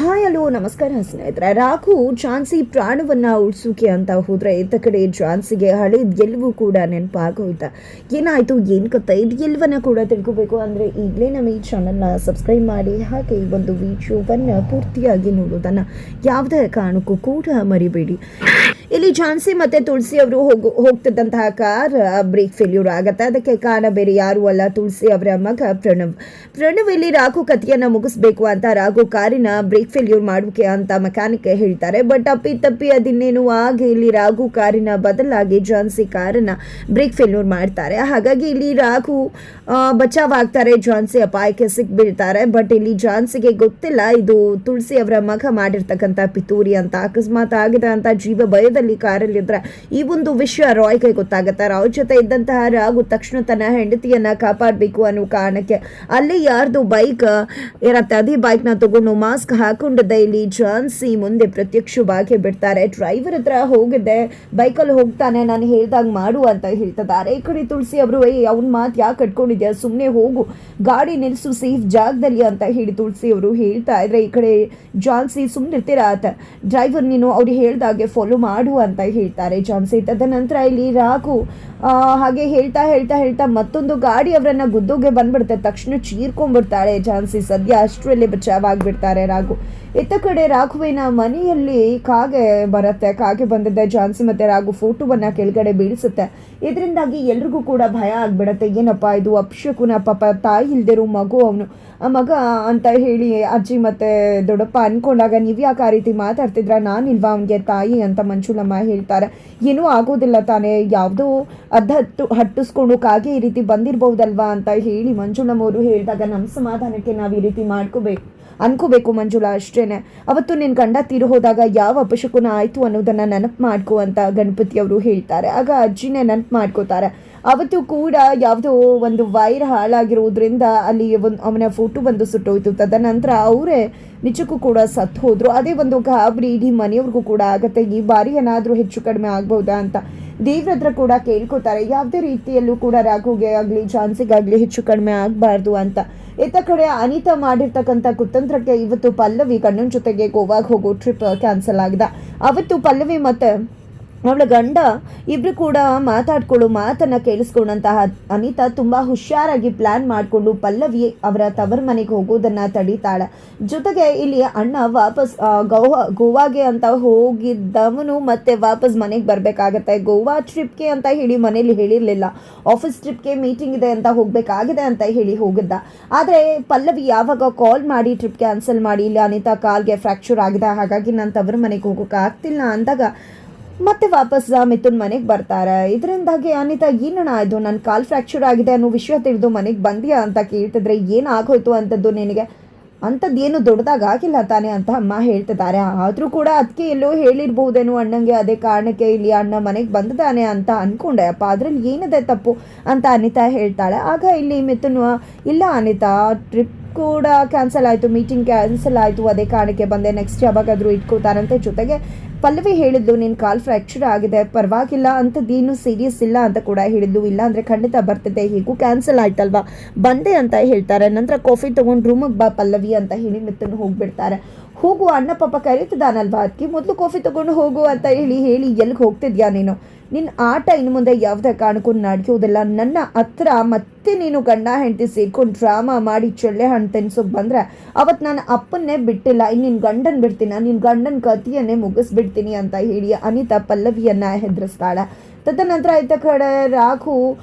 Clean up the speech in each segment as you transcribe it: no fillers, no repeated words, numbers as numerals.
Hi hello ನಮಸ್ಕಾರ ಸ್ನೇಹಿತರೆ. ರಾಘು ಝಾನ್ಸಿ ಪ್ರಾಣವನ್ನ ಉಳಿಸೋಕೆ ಅಂತ ಹೋದ್ರೆ ಇತ್ತ ಕಡೆ ಝಾನ್ಸಿಗೆ ಹಳೆ ಗೆಲುವು ಕೂಡ ನೆನಪಾಗೋಯ್ತಾ. ಏನಾಯ್ತು ಏನು ಕತೆ ಇದು ಗೆಲುವನ್ನ ಕೂಡ ತಿಳ್ಕೋಬೇಕು ಅಂದ್ರೆ ಈಗಲೇ ನಮ್ಮ ಈ ಚಾನಲ್ನ ಸಬ್ಸ್ಕ್ರೈಬ್ ಮಾಡಿ, ಹಾಗೆ ಈ ಒಂದು ವಿಡಿಯೋವನ್ನು ಪೂರ್ತಿಯಾಗಿ ನೋಡೋದನ್ನ ಯಾವುದೇ ಕಾರಣಕ್ಕೂ ಕೂಡ ಮರಿಬೇಡಿ. ಇಲ್ಲಿ ಝಾನ್ಸಿ ಮತ್ತೆ ತುಳಸಿ ಅವರು ಹೋಗ್ತಿದ್ದಂತಹ ಕಾರ್ ಬ್ರೇಕ್ ಫೇಲ್ಯೂರ್ ಆಗತ್ತೆ. ಅದಕ್ಕೆ ಕಾರಣ ಬೇರೆ ಯಾರು ಅಲ್ಲ, ತುಳಸಿ ಅವರ ಮಗ ಪ್ರಣವ್ ಇಲ್ಲಿ ರಾಘು ಕಥೆಯನ್ನ ಮುಗಿಸ್ಬೇಕು ಅಂತ ರಾಘು ಕಾರಿನ ಬ್ರೇಕ್ ಫೇಲ್ಯೂರ್ ಮಾಡೋಕೆ ಅಂತ ಮೆಕ್ಯಾನಿಕ್ ಹೇಳ್ತಾರೆ. ಬಟ್ ತಪ್ಪಿ ಅದಿನ್ನೇನು ಆಗಿ ಇಲ್ಲಿ ರಾಘು ಕಾರಿನ ಬದಲಾಗಿ ಝಾನ್ಸಿ ಕಾರನ್ನ ಬ್ರೇಕ್ ಫೇಲ್ಯೂರ್ ಮಾಡ್ತಾರೆ. ಹಾಗಾಗಿ ಇಲ್ಲಿ ರಾಘು ಬಚಾವ್ ಆಗ್ತಾರೆ, ಝಾನ್ಸಿ ಅಪಾಯಕ್ಕೆ ಸಿಕ್ಬೀಳ್ತಾರೆ. ಬಟ್ ಇಲ್ಲಿ ಝಾನ್ಸಿಗೆ ಗೊತ್ತಿಲ್ಲ ಇದು ತುಳಸಿ ಅವರ ಮಗ ಮಾಡಿರ್ತಕ್ಕಂಥ ಪಿತೂರಿ ಅಂತ. ಅಕಸ್ಮಾತ್ ಆಗಿದೆ ಅಂತ ಜೀವ ಭಯದಲ್ಲಿ ಕಾರಲ್ಲಿದ್ರೆ ಈ ಒಂದು ವಿಷಯ ರಾಯ್ಗೆ ಗೊತ್ತಾಗುತ್ತೆ. ರಾಯ್ ಜೊತೆ ಇದ್ದಂತಹ ರಾಘು ತಕ್ಷಣ ತನ್ನ ಹೆಂಡತಿಯನ್ನ ಕಾಪಾಡಬೇಕು ಅನ್ನೋ ಕಾರಣಕ್ಕೆ ಅಲ್ಲಿ ಯಾರ್ದು ಬೈಕ್ ಇರತ್ತೆ ಅದೇ ಬೈಕ್ ನ ತಗೊಂಡು ಮಾಸ್ಕ್ ಹಾಕೊಂಡಿದ್ದೆ ಇಲ್ಲಿ ಝಾನ್ಸಿ ಮುಂದೆ ಪ್ರತ್ಯಕ್ಷವಾಗಿ ಬಿಡ್ತಾರೆ. ಡ್ರೈವರ್ ಹತ್ರ ಹೋಗಿದ್ದೆ, ಬೈಕಲ್ಲಿ ಹೋಗ್ತಾನೆ, ನಾನು ಹೇಳ್ದಾಗ ಮಾಡು ಅಂತ ಹೇಳ್ತಿದ್ದಾರೆ. ಈ ಕಡೆ ತುಳಸಿ ಅವರು ಅವನ ಮಾತು ಯಾಕೆ ಕಟ್ಕೊಂಡಿದ್ಯಾ, ಸುಮ್ಮನೆ ಹೋಗು, ಗಾಡಿ ನಿಲ್ಸು ಸೇಫ್ ಜಾಗದಲ್ಲಿ ಅಂತ ಹೇಳಿ ತುಳಸಿ ಅವರು ಹೇಳ್ತಾ ಇದ್ರೆ ಈ ಕಡೆ ಝಾನ್ಸಿ ಸುಮ್ಮನಿರ್ತೀರ ಆತ ಡ್ರೈವರ್ ನೀನು ಅವ್ರು ಹೇಳ್ದಾಗೆ ಫಾಲೋ ಮಾಡು ಅಂತ ಹೇಳ್ತಾರೆ ಝಾನ್ಸಿ. ತದನಂತರ ಇಲ್ಲಿ ರಾಘು ಹಾಗೆ ಹೇಳ್ತಾ ಮತ್ತೊಂದು ಗಾಡಿ ಅವರನ್ನ ಗುದ್ದೋಗೆ ಬಂದ್ಬಿಡುತ್ತೆ. ತಕ್ಷಣ ಚೀರ್ಕೊಂಡ್ಬಿಡ್ತಾಳೆ ಝಾನ್ಸಿ. ಸದ್ಯ ಅಷ್ಟರಲ್ಲಿ ಬಚಾವಾಗ್ಬಿಡ್ತಾರೆ ರಾಘು. ಇತ್ತ ಕಡೆ ರಾಘುವಿನ ಮನೆಯಲ್ಲಿ ಕಾಗೆ ಬರುತ್ತೆ. ಕಾಗೆ ಬಂದಿದ್ದೆ ಝಾನ್ಸಿ ಮತ್ತೆ ರಾಘು ಫೋಟೋವನ್ನ ಕೆಳಗಡೆ ಬೀಳಿಸುತ್ತೆ. ಇದರಿಂದಾಗಿ ಎಲ್ರಿಗೂ ಕೂಡ ಭಯ ಆಗ್ಬಿಡತ್ತೆ. ಏನಪ್ಪ ಇದು ಅಪಶಕುನ, ಪಾಪ ತಾಯಿ ಇಲ್ದಿರೋ ಮಗು ಅವನು ಆ ಮಗ ಅಂತ ಹೇಳಿ ಅಜ್ಜಿ ಮತ್ತೆ ದೊಡ್ಡಪ್ಪ ಅನ್ಕೊಂಡಾಗ ನೀವು ಯಾಕೆ ಆ ರೀತಿ ಮಾತಾಡ್ತಿದ್ರ, ನಾನಿಲ್ವಾ ಅವನಿಗೆ ತಾಯಿ ಅಂತ ಮಂಜುಳಮ್ಮ ಹೇಳ್ತಾರೆ. ಏನೂ ಆಗೋದಿಲ್ಲ ತಾನೇ, ಯಾವುದೋ ಹಟ್ಟಿಸ್ಕೊಂಡು ಕಾಗೆ ಈ ರೀತಿ ಬಂದಿರ್ಬಹುದಲ್ವಾ ಅಂತ ಹೇಳಿ ಮಂಜುಳಮ್ಮ ಅವರು ಹೇಳಿದಾಗ ನಮ್ಮ ಸಮಾಧಾನಕ್ಕೆ ನಾವು ಈ ರೀತಿ ಅನ್ಕೋಬೇಕು ಮಂಜುಳಾ, ಅಷ್ಟೇನೆ. ಅವತ್ತು ನಿನ್ನ ಗಂಡ ತೀರು ಹೋದಾಗ ಯಾವ ಅಪಶಕುನ ಆಯಿತು ಅನ್ನೋದನ್ನು ನೆನಪು ಮಾಡ್ಕೊ ಅಂತ ಗಣಪತಿ ಅವರು ಹೇಳ್ತಾರೆ. ಆಗ ಅಜ್ಜಿನೇ ನೆನಪು ಮಾಡ್ಕೋತಾರೆ. ಅವತ್ತು ಕೂಡ ಯಾವುದೋ ಒಂದು ವೈರ್ ಹಾಳಾಗಿರೋದ್ರಿಂದ ಅಲ್ಲಿ ಅವನ ಫೋಟೋ ಬಂದು ಸುಟ್ಟೋಯ್ತು. ತದನಂತರ ಅವರೇ ನಿಜಕ್ಕೂ ಕೂಡ ಸತ್ತು ಹೋದ್ರು. ಅದೇ ಒಂದು ಗಾಬರಿ ಇಡೀ ಮನೆಯವ್ರಿಗೂ ಕೂಡ ಆಗುತ್ತೆ. ಈ ಬಾರಿ ಏನಾದರೂ ಹೆಚ್ಚು ಕಡಿಮೆ ಆಗ್ಬೋದಾ ಅಂತ ದೇವ್ರ ಹತ್ರ ಕೂಡ ಕೇಳ್ಕೊತಾರೆ. ಯಾವುದೇ ರೀತಿಯಲ್ಲೂ ಕೂಡ ರಾಘುಗೆ ಆಗಲಿ ಝಾನ್ಸಿಗಾಗಲಿ ಹೆಚ್ಚು ಕಡಿಮೆ ಆಗಬಾರ್ದು ಅಂತ. ಇತ್ತ ಕಡೆ ಅನಿತಾ ಮಾಡಿರ್ತಕ್ಕಂಥ ಕುತಂತ್ರಕ್ಕೆ ಇವತ್ತು ಪಲ್ಲವಿ ಕಣ್ಣನ ಜೊತೆಗೆ ಗೋವಾಗೆ ಹೋಗೋ ಟ್ರಿಪ್ ಕ್ಯಾನ್ಸಲ್ ಆಗಿದೆ. ಅವತ್ತು ಪಲ್ಲವಿ ಮತ್ತೆ ಅವಳ ಗಂಡ ಇಬ್ರು ಕೂಡ ಮಾತಾಡ್ಕೊಳ್ಳೋ ಮಾತನ್ನ ಕೇಳಿಸ್ಕೊಂಡಂತಹ ಅನಿತಾ ತುಂಬಾ ಹುಷಾರಾಗಿ ಪ್ಲಾನ್ ಮಾಡಿಕೊಂಡು ಪಲ್ಲವಿ ಅವರ ತವರ ಮನೆಗೆ ಹೋಗೋದನ್ನ ತಡೀತಾಳೆ. ಜೊತೆಗೆ ಇಲ್ಲಿ ಅಣ್ಣ ವಾಪಸ್ ಗೋವಾಗೆ ಅಂತ ಹೋಗಿದ್ದವನು ಮತ್ತೆ ವಾಪಸ್ ಮನೆಗೆ ಬರಬೇಕಾಗತ್ತೆ. ಗೋವಾ ಟ್ರಿಪ್ಗೆ ಅಂತ ಹೇಳಿ ಮನೇಲಿ ಹೇಳಿರಲಿಲ್ಲ, ಆಫೀಸ್ ಟ್ರಿಪ್ಗೆ ಮೀಟಿಂಗ್ ಇದೆ ಅಂತ ಹೋಗಬೇಕಾಗಿದೆ ಅಂತ ಹೇಳಿ ಹೋಗಿದ್ದ. ಆದರೆ ಪಲ್ಲವಿ ಯಾವಾಗ ಕಾಲ್ ಮಾಡಿ ಟ್ರಿಪ್ ಕ್ಯಾನ್ಸಲ್ ಮಾಡಿ, ಇಲ್ಲಿ ಅನಿತಾ ಕಾಲ್ಗೆ ಫ್ರ್ಯಾಕ್ಚರ್ ಆಗಿದೆ, ಹಾಗಾಗಿ ನಾನು ತವರ ಮನೆಗೆ ಹೋಗೋಕೆ ಆಗ್ತಿಲ್ಲ ಅಂದಾಗ ಮತ್ತೆ ವಾಪಸ್ ಮಿಥುನ್ ಮನೆಗೆ ಬರ್ತಾರೆ. ಇದರಿಂದಾಗಿ ಅನಿತಾ ಏನಣ್ಣ ಇದು ನನ್ನ ಕಾಲ್ ಫ್ರ್ಯಾಕ್ಚರ್ ಆಗಿದೆ ಅನ್ನೋ ವಿಷಯ ತಿಳಿದು ಮನೆಗೆ ಬಂದಿಯಾ ಅಂತ ಕೇಳ್ತಿದ್ರೆ ಏನಾಗೋಯ್ತು ಅಂಥದ್ದು ನಿನಗೆ, ಅಂಥದ್ದೇನು ದೊಡ್ಡದಾಗ ಆಗಿಲ್ಲ ತಾನೇ ಅಂತ ಅಮ್ಮ ಹೇಳ್ತಿದ್ದಾರೆ. ಆದರೂ ಕೂಡ ಅದಕ್ಕೆ ಎಲ್ಲೋ ಹೇಳಿರ್ಬಹುದೇನೋ ಅಣ್ಣಂಗೆ, ಅದೇ ಕಾರಣಕ್ಕೆ ಇಲ್ಲಿ ಅಣ್ಣ ಮನೆಗೆ ಬಂದಿದ್ದಾನೆ ಅಂತ ಅಂದ್ಕೊಂಡೆ ಅಪ್ಪ, ಅದರಲ್ಲಿ ಏನಿದೆ ತಪ್ಪು ಅಂತ ಅನಿತಾ ಹೇಳ್ತಾಳೆ. ಆಗ ಇಲ್ಲಿ ಮಿಥುನ್ ಇಲ್ಲ ಅನಿತಾ ಟ್ರಿಪ್ ಕೂಡ ಕ್ಯಾನ್ಸಲ್ ಆಯಿತು, ಮೀಟಿಂಗ್ ಕ್ಯಾನ್ಸಲ್ ಆಯಿತು, ಅದೇ ಕಾರಣಕ್ಕೆ ಬಂದೆ, ನೆಕ್ಸ್ಟ್ ಯಾವಾಗಾದರೂ ಇಟ್ಕೋತಾರಂತೆ. ಜೊತೆಗೆ ಪಲ್ಲವಿ ಹೇಳಿದ್ಲು ನಿನ್ನ ಕಾಲ್ ಫ್ರ್ಯಾಕ್ಚರ್ ಆಗಿದೆ, ಪರವಾಗಿಲ್ಲ, ಅಂಥದ್ದೇನು ಸೀರಿಯಸ್ ಇಲ್ಲ ಅಂತ ಕೂಡ ಹೇಳಿದ್ಲು. ಇಲ್ಲ ಅಂದರೆ ಖಂಡಿತ ಬರ್ತಿದ್ದೆ, ಹೀಗೂ ಕ್ಯಾನ್ಸಲ್ ಆಯ್ತಲ್ವಾ ಬಂದೆ ಅಂತ ಹೇಳ್ತಾರೆ. ನಂತರ ಕಾಫಿ ತೊಗೊಂಡು ರೂಮಿಗೆ ಬಾ ಪಲ್ಲವಿ ಅಂತ ಹೇಳಿ ಮಿಥುನ್ ಹೋಗ್ಬಿಡ್ತಾರೆ. ಹೋಗು, ಅಣ್ಣ ಪಾಪ ಕರೀತಿದ್ದಾನಲ್ವಾ, ಅದಕ್ಕೆ ಮೊದಲು ಕಾಫಿ ತೊಗೊಂಡು ಹೋಗು ಅಂತ ಹೇಳಿ ಎಲ್ಲಿಗೆ ಹೋಗ್ತಿದ್ಯಾ ನೀನು, ನಿನ್ನ ಆಟ ಇನ್ನು ಮುಂದೆ ಯಾವುದೇ ಕಾರಣಕ್ಕೂ ನಡೆಯೋದಿಲ್ಲ. ನನ್ನ ಹತ್ರ ಮತ್ತೆ ನೀನು ಗಂಡ ಹೆಂಡತಿ ಸೇರ್ಕೊಂಡು ಡ್ರಾಮಾ ಮಾಡಿ ಚಳ್ಳೆ ಹಣ್ಣು ತಿನ್ಸೋಕೆ ಬಂದರೆ ಅವತ್ತು ನಾನು ಅಪ್ಪನ್ನೇ ಬಿಟ್ಟಿಲ್ಲ, ಇನ್ನು ನಿನ್ನ ಗಂಡನ ಬಿಡ್ತೀನಿ, ನಿನ್ನ ಗಂಡನ ಕಥೆಯನ್ನೇ ಮುಗಿಸ್ಬಿಡ್ತೀನಿ ಅಂತ ಹೇಳಿ ಅನಿತಾ ಪಲ್ಲವಿಯನ್ನು ಹೆದರಿಸ್ತಾಳೆ. ತದನಂತರ ಇತ್ತ ಕಡೆ ರಾಘು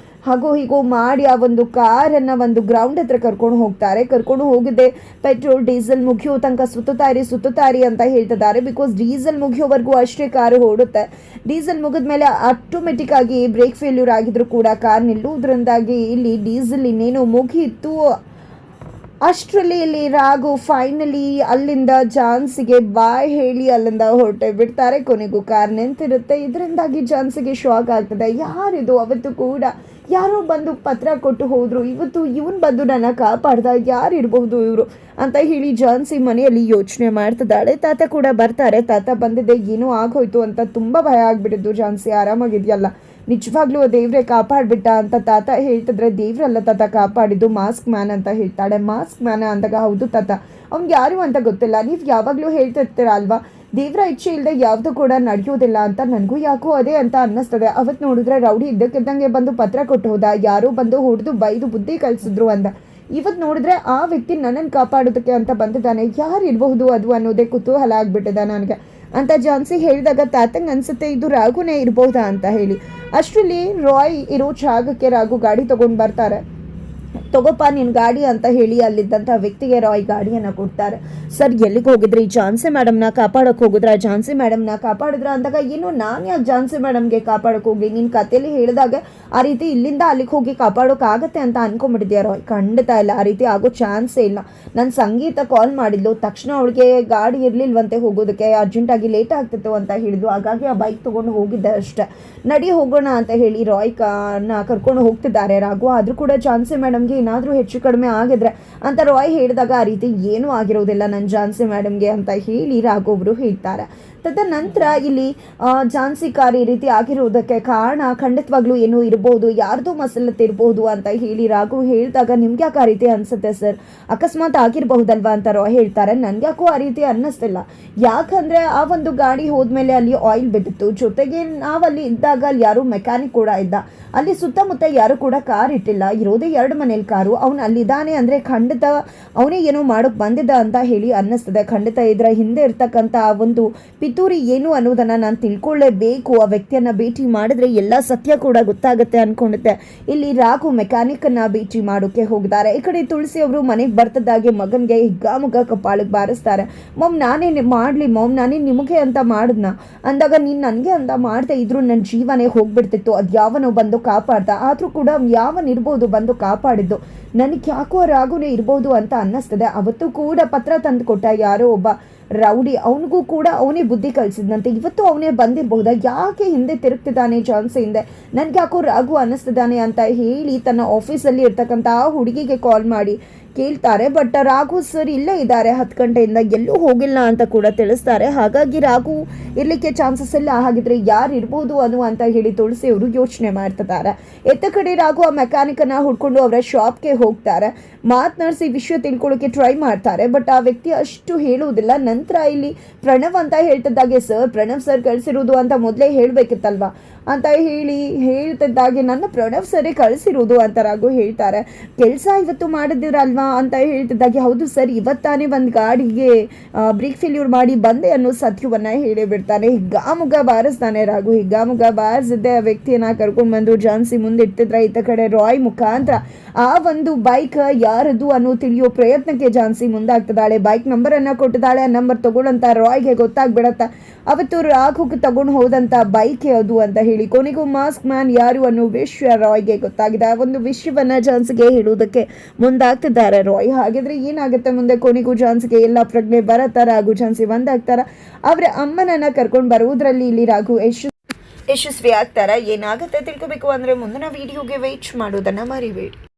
ಹಾಗೋ ಹೀಗೋ ಮಾಡಿ ಆ ಒಂದು ಕಾರನ್ನು ಒಂದು ಗ್ರೌಂಡ್ ಹತ್ರ ಕರ್ಕೊಂಡು ಹೋಗಿದ್ದೆ. ಪೆಟ್ರೋಲ್ ಡೀಸೆಲ್ ಮುಗಿಯೋ ತನಕ ಸುತ್ತುತ್ತಾರಿ ಅಂತ ಹೇಳ್ತಿದ್ದಾರೆ. ಬಿಕಾಸ್ ಡೀಸೆಲ್ ಮುಗಿಯೋವರೆಗೂ ಅಷ್ಟೇ ಕಾರು ಓಡುತ್ತೆ. ಡೀಸೆಲ್ ಮುಗಿದ್ಮೇಲೆ ಆಟೋಮೆಟಿಕ್ ಆಗಿ ಬ್ರೇಕ್ ಫೇಲ್ಯೂರ್ ಆಗಿದ್ರು ಕೂಡ ಕಾರ್ ನಿಲ್ಲುವುದರಿಂದಾಗಿ ಇಲ್ಲಿ ಡೀಸೆಲ್ ಇನ್ನೇನು ಮುಗಿಯಿತು. ಅಷ್ಟರಲ್ಲಿ ಇಲ್ಲಿ ರಾಘು ಫೈನಲಿ ಅಲ್ಲಿಂದ ಝಾನ್ಸಿಗೆ ಬಾಯ್ ಹೇಳಿ ಅಲ್ಲಿಂದ ಹೊರಟೆ ಬಿಡ್ತಾರೆ. ಕೊನೆಗೂ ಕಾರ್ ನಿಂತಿರುತ್ತೆ. ಇದರಿಂದಾಗಿ ಝಾನ್ಸಿಗೆ ಶಾಕ್ ಆಗ್ತದೆ. ಯಾರಿದು, ಅವತ್ತು ಕೂಡ ಯಾರೋ ಬಂದು ಪತ್ರ ಕೊಟ್ಟು ಹೋದ್ರು, ಇವತ್ತು ಇವನು ಬಂದು ನನ್ನ ಕಾಪಾಡ್ದ, ಯಾರಿರ್ಬಹುದು ಇವರು ಅಂತ ಹೇಳಿ ಝಾನ್ಸಿ ಮನೆಯಲ್ಲಿ ಯೋಚನೆ ಮಾಡ್ತಿದ್ದಾಳೆ. ತಾತ ಕೂಡ ಬರ್ತಾರೆ. ತಾತ ಬಂದಿದ್ದೆ ಏನೋ ಆಗೋಯ್ತು ಅಂತ ತುಂಬ ಭಯ ಆಗ್ಬಿಟ್ಟಿದ್ದು. ಝಾನ್ಸಿ ಆರಾಮಾಗಿದೆಯಲ್ಲ, ನಿಜವಾಗ್ಲೂ ದೇವ್ರೆ ಕಾಪಾಡ್ಬಿಟ್ಟ ಅಂತ ತಾತ ಹೇಳ್ತಿದ್ರೆ, ದೇವ್ರಲ್ಲ ತಾತ ಕಾಪಾಡಿದ್ದು, ಮಾಸ್ಕ್ ಮ್ಯಾನ್ ಅಂತ ಹೇಳ್ತಾಳೆ. ಮಾಸ್ಕ್ ಮ್ಯಾನ ಅಂದಾಗ ಹೌದು ತಾತ, ಅವ್ನಿಗೆ ಯಾರು ಅಂತ ಗೊತ್ತಿಲ್ಲ. ನೀವು ಯಾವಾಗಲೂ ಹೇಳ್ತಿರ್ತೀರ ಅಲ್ವಾ, ದೇವ್ರ ಇಚ್ಛೆ ಇಲ್ಲದೆ ಯಾವುದು ಕೂಡ ನಡೆಯೋದಿಲ್ಲ ಅಂತ. ನನಗೂ ಯಾಕೋ ಅದೇ ಅಂತ ಅನ್ನಿಸ್ತದೆ. ಅವತ್ತು ನೋಡಿದ್ರೆ ರೌಡಿ ಇದ್ದಕ್ಕಿದ್ದಂಗೆ ಬಂದು ಪತ್ರ ಕೊಟ್ಟು ಹೋದ, ಯಾರೋ ಬಂದು ಹೊಡೆದು ಬೈದು ಬುದ್ಧಿ ಕಲಿಸಿದ್ರು ಅಂದ. ಇವತ್ತು ನೋಡಿದ್ರೆ ಆ ವ್ಯಕ್ತಿ ನನ್ನನ್ನು ಕಾಪಾಡೋದಕ್ಕೆ ಅಂತ ಬಂದಿದ್ದಾನೆ. ಯಾರು ಇರಬಹುದು ಅದು ಅನ್ನೋದೇ ಕುತೂಹಲ ಆಗಿಬಿಟ್ಟಿದೆ ನನಗೆ ಅಂತ ಝಾನ್ಸಿ ಹೇಳಿದಾಗ ತಾತಂಗೆ ಅನಿಸುತ್ತೆ ಇದು ರಾಘುನೇ ಇರ್ಬೋದಾ ಅಂತ ಹೇಳಿ. ಅಷ್ಟರಲ್ಲಿ ರಾಯ್ ಇರೋ ಜಾಗಕ್ಕೆ ರಾಘು ಗಾಡಿ ತೊಗೊಂಡು ಬರ್ತಾರೆ. ತಗೋಪ್ಪ ನಿನ್ನ ಗಾಡಿ ಅಂತ ಹೇಳಿ ಅಲ್ಲಿದ್ದಂಥ ವ್ಯಕ್ತಿಗೆ ರಾಯ್ ಗಾಡಿಯನ್ನು ಕೊಡ್ತಾರೆ. ಸರ್ ಎಲ್ಲಿಗೆ ಹೋಗಿದ್ರಿ? ಝಾನ್ಸಿ ಮೇಡಮ್ನ ಕಾಪಾಡೋಕೆ ಹೋಗಿದ್ರ? ಝಾನ್ಸಿ ಮೇಡಮ್ನ ಕಾಪಾಡಿದ್ರ ಅಂದಾಗ, ಏನು ನಾನು ಯಾಕೆ ಝಾನ್ಸಿ ಮೇಡಮ್ಗೆ ಕಾಪಾಡೋಕೆ ಹೋಗಿ, ನಿನ್ನ ಕಥೆಯಲ್ಲಿ ಹೇಳಿದಾಗ ಆ ರೀತಿ ಇಲ್ಲಿಂದ ಅಲ್ಲಿಗೆ ಹೋಗಿ ಕಾಪಾಡೋಕ್ಕಾಗತ್ತೆ ಅಂತ ಅನ್ಕೊಂಬಿಟ್ಟಿದ್ಯಾ ರಾಯ್? ಖಂಡಿತ ಇಲ್ಲ, ಆ ರೀತಿ ಆಗೋ ಚಾನ್ಸೇ ಇಲ್ಲ. ನನ್ನ ಸಂಗೀತ ಕಾಲ್ ಮಾಡಿದ್ಲು, ತಕ್ಷಣ ಅವಳಿಗೆ ಗಾಡಿ ಇರಲಿಲ್ವಂತೆ ಹೋಗೋದಕ್ಕೆ, ಅರ್ಜೆಂಟಾಗಿ ಲೇಟ್ ಆಗ್ತಿತ್ತು ಅಂತ ಹೇಳಿದ್ಲು. ಹಾಗಾಗಿ ಆ ಬೈಕ್ ತೊಗೊಂಡು ಹೋಗಿದ್ದೆ ಅಷ್ಟೆ. ನಡಿ ಹೋಗೋಣ ಅಂತ ಹೇಳಿ ರಾಯ್ ಕರ್ಕೊಂಡು ಹೋಗ್ತಿದ್ದಾರೆ ರಾಘು. ಆದರೂ ಕೂಡ ಝಾನ್ಸಿ ಮೇಡಮ್ಗೆ ಏನಾದರೂ ಹೆಚ್ಚು ಕಡಿಮೆ ಆಗಿದ್ರೆ ಅಂತ ರಾಯ್ ಹೇಳಿದಾಗ, ಆ ರೀತಿ ಏನೂ ಆಗಿರೋದಿಲ್ಲ ನನ್ನ ಝಾನ್ಸಿ ಮೇಡಮ್ಗೆ ಅಂತ ಹೇಳಿ ರಾಘು ಅವರು ಹೇಳ್ತಾರೆ. ತದನಂತರ ಇಲ್ಲಿ ಝಾನ್ಸಿ ಕಾರ್ ಈ ರೀತಿ ಆಗಿರೋದಕ್ಕೆ ಕಾರಣ ಖಂಡಿತವಾಗ್ಲೂ ಏನೂ ಇರ್ಬೋದು, ಯಾರ್ದು ಮಸಲತ್ತು ಇರ್ಬೋದು ಅಂತ ಹೇಳಿ ರಾಘು ಹೇಳಿದಾಗ, ನಿಮ್ಗೆ ಯಾಕೆ ಆ ರೀತಿ ಅನಿಸುತ್ತೆ ಸರ್? ಅಕಸ್ಮಾತ್ ಆಗಿರಬಹುದಲ್ವಾ ಅಂತ ರಾಯ್ ಹೇಳ್ತಾರೆ. ನನಗೆ ಯಾಕೋ ಆ ರೀತಿ ಅನ್ನಿಸ್ತಿಲ್ಲ. ಯಾಕಂದರೆ ಆ ಒಂದು ಗಾಡಿ ಹೋದ್ಮೇಲೆ ಅಲ್ಲಿ ಆಯಿಲ್ ಬಿದ್ದಿತ್ತು, ಜೊತೆಗೆ ನಾವಲ್ಲಿ ಇದ್ದಾಗ ಅಲ್ಲಿ ಯಾರು ಮೆಕ್ಯಾನಿಕ್ ಕೂಡ ಇದ್ದ, ಅಲ್ಲಿ ಸುತ್ತಮುತ್ತ ಯಾರು ಕೂಡ ಕಾರ್ ಇಟ್ಟಿಲ್ಲ, ಇರೋದೇ 2 ಮನೇಲಿ ಕಾರು. ಅವನು ಅಲ್ಲಿದ್ದಾನೆ ಅಂದರೆ ಖಂಡಿತ ಅವನೇ ಏನೋ ಮಾಡೋಕ್ಕೆ ಬಂದಿದ್ದ ಅಂತ ಹೇಳಿ ಅನ್ನಿಸ್ತದೆ. ಖಂಡಿತ ಇದರ ಹಿಂದೆ ಇರ್ತಕ್ಕಂಥ ಒಂದು ಪಿತೂರಿ ಏನು ಅನ್ನೋದನ್ನು ನಾನು ತಿಳ್ಕೊಳ್ಳೇಬೇಕು. ಆ ವ್ಯಕ್ತಿಯನ್ನು ಭೇಟಿ ಮಾಡಿದ್ರೆ ಎಲ್ಲ ಸತ್ಯ ಕೂಡ ಗೊತ್ತಾಗುತ್ತೆ ಅಂದ್ಕೊಂಡಿದ್ದೆ. ಇಲ್ಲಿ ರಾಘು ಮೆಕ್ಯಾನಿಕನ್ನು ಭೇಟಿ ಮಾಡೋಕ್ಕೆ ಹೋಗಿದ್ದಾರೆ. ಈ ಕಡೆ ತುಳಸಿ ಅವರು ಮನೆಗೆ ಬರ್ತದಾಗೆ ಮಗನಿಗೆ ಹಿಗ್ಗಾಮುಗ್ಗ ಕಪಾಳಿಗೆ ಬಾರಿಸ್ತಾರೆ. ಮಮ್ ನಾನೇ ಮಾಡಲಿ ಮಮ್, ನಾನೇ ನಿಮಗೆ ಅಂತ ಮಾಡಿದ್ನ ಅಂದಾಗ, ನೀನು ನನಗೆ ಅಂತ ಮಾಡ್ತಾ ಇದ್ರು ನನ್ನ ಜೀವನೇ ಹೋಗ್ಬಿಡ್ತಿತ್ತು. ಅದು ಯಾವನೋ ಬಂದು ಕಾಪಾಡ್ದ. ಆದರೂ ಕೂಡ ಯಾವನಿರ್ಬೋದು ಬಂದು ಕಾಪಾಡಿದ್ದು, ನನಗೆ ಯಾಕೋ ರಾಘುನೇ ಇರ್ಬೋದು ಅಂತ ಅನ್ನಿಸ್ತದೆ. ಅವತ್ತು ಕೂಡ ಪತ್ರ ತಂದು ಕೊಟ್ಟ ಯಾರೋ ಒಬ್ಬ ರೌಡಿ, ಅವನಿಗೂ ಕೂಡ ಅವನೇ ಬುದ್ಧಿ ಕಲಿಸಿದ್ನಂತೆ. ಇವತ್ತು ಅವನೇ ಬಂದಿರಬಹುದಾ? ಯಾಕೆ ಹಿಂದೆ ತಿರುಗ್ತಿದ್ದಾನೆ ಚಾನ್ಸ್ ಹಿಂದೆ? ನನಗೆ ಯಾಕೋ ರಾಘು ಅನ್ನಿಸ್ತಿದ್ದಾನೆ ಅಂತ ಹೇಳಿ ತನ್ನ ಆಫೀಸಲ್ಲಿ ಇರ್ತಕ್ಕಂಥ ಹುಡುಗಿಗೆ ಕಾಲ್ ಮಾಡಿ ಕೇಳ್ತಾರೆ. ಬಟ್ ರಾಘು ಸರ್ ಇಲ್ಲೇ ಇದ್ದಾರೆ, 10 ಗಂಟೆಯಿಂದ ಎಲ್ಲೂ ಹೋಗಿಲ್ಲ ಅಂತ ಕೂಡ ತಿಳಿಸ್ತಾರೆ. ಹಾಗಾಗಿ ರಾಘು ಇರಲಿಕ್ಕೆ ಚಾನ್ಸಸ್ ಇಲ್ಲ. ಹಾಗಿದ್ರೆ ಯಾರು ಇರ್ಬೋದು ಅದು ಅಂತ ಹೇಳಿ ತುಳಸಿ ಅವರು ಯೋಚನೆ ಮಾಡ್ತಿದ್ದಾರೆ. ಎತ್ತ ಕಡೆ ರಾಘು ಆ ಮೆಕ್ಯಾನಿಕನ್ನು ಹುಡ್ಕೊಂಡು ಅವರ ಶಾಪ್ಗೆ ಹೋಗ್ತಾರೆ. ಮಾತನಾಡಿಸಿ ವಿಷಯ ತಿಳ್ಕೊಳ್ಳೋಕೆ ಟ್ರೈ ಮಾಡ್ತಾರೆ. ಬಟ್ ಆ ವ್ಯಕ್ತಿ ಅಷ್ಟು ಹೇಳುವುದಿಲ್ಲ. ನಂತರ ಇಲ್ಲಿ ಪ್ರಣವ್ ಅಂತ ಹೇಳ್ತಿದ್ದಾಗೆ, ಸರ್ ಪ್ರಣವ್ ಸರ್ ಕಳಿಸಿರೋದು ಅಂತ ಮೊದಲೇ ಹೇಳಬೇಕಿತ್ತಲ್ವಾ ಅಂತ ಹೇಳಿ ಹೇಳ್ತಿದ್ದಾಗೆ, ನನ್ನ ಪ್ರಣವ್ ಸರೇ ಕಳಿಸಿರೋದು ಅಂತ ರಾಘು ಹೇಳ್ತಾರೆ. ಕೆಲಸ ಇವತ್ತು ಮಾಡಿದಿರಲ್ವಾ ಅಂತ ಹೇಳ್ತಿದ್ದಾಗೆ, ಹೌದು ಸರ್ ಇವತ್ತಾನೇ ಒಂದು ಗಾಡಿಗೆ ಬ್ರೇಕ್ ಫೇಲ್ಯೂರ್ ಮಾಡಿ ಬಂದೆ ಅನ್ನೋ ಸತ್ಯವನ್ನು ಹೇಳಿಬಿಡ್ತಾನೆ. ಹಿಗ್ಗಾಮುಗ್ಗ ಬಾರಿಸ್ತಾನೆ ರಾಘು. ಹಿಗ್ಗಾಮುಗ್ಗ ಬಾರಿಸಿದ್ದೆ ಆ ವ್ಯಕ್ತಿಯನ್ನು ಕರ್ಕೊಂಡು ಬಂದು ಝಾನ್ಸಿ ಮುಂದೆ ಇಟ್ಟಿದ್ರೆ, ಈತ ಕಡೆ ರಾಯ್ ಮುಖಾಂತರ ಆ ಒಂದು ಬೈಕ್ ಯಾರದು ಅನ್ನೋ ತಿಳಿಯೋ ಪ್ರಯತ್ನಕ್ಕೆ ಝಾನ್ಸಿ ಮುಂದಾಗ್ತಿದ್ದಾಳೆ. ಬೈಕ್ ನಂಬರನ್ನು ಕೊಟ್ಟಿದ್ದಾಳೆ. ಆ ನಂಬರ್ ತಗೊಳ್ಳಂತ ರಾಯ್ಗೆ ಗೊತ್ತಾಗ್ಬಿಡತ್ತ ಅವತ್ತು ರಾಘುಗೆ ತಗೊಂಡು ಹೋದಂಥ ಬೈಕ್ ಅದು ಅಂತ ಹೇಳಿ. ಕೊನೆಗೂ ಮಾಸ್ಕ್ ಮ್ಯಾನ್ ಯಾರು ಅನ್ನೋ ವಿಷಯ ರಾಯ್ಗೆ ಗೊತ್ತಾಗಿದೆ. ಆ ಒಂದು ವಿಷಯವನ್ನು ಝಾನ್ಸಿಗೆ ಹೇಳುವುದಕ್ಕೆ ಮುಂದಾಗ್ತಿದ್ದಾರೆ ರಾಯ್. ಹಾಗಿದ್ರೆ ಏನಾಗುತ್ತೆ ಮುಂದೆ? ಕೊನೆಗೂ ಝಾನ್ಸಿಗೆ ಎಲ್ಲ ಪ್ರಜ್ಞೆ ಬರತ್ತಾ? ರಾಘು ಝಾನ್ಸಿ ಒಂದಾಗ್ತಾರ? ಅವರ ಅಮ್ಮನನ್ನು ಕರ್ಕೊಂಡು ಬರುವುದರಲ್ಲಿ ಇಲ್ಲಿ ರಾಘು ಯಶಸ್ವಿ ಆಗ್ತಾರ? ಏನಾಗುತ್ತೆ ತಿಳ್ಕೊಬೇಕು ಅಂದರೆ ಮುಂದಿನ ವಿಡಿಯೋಗೆ ವೇಟ್ ಮಾಡೋದನ್ನು ಮರಿಬೇಡಿ.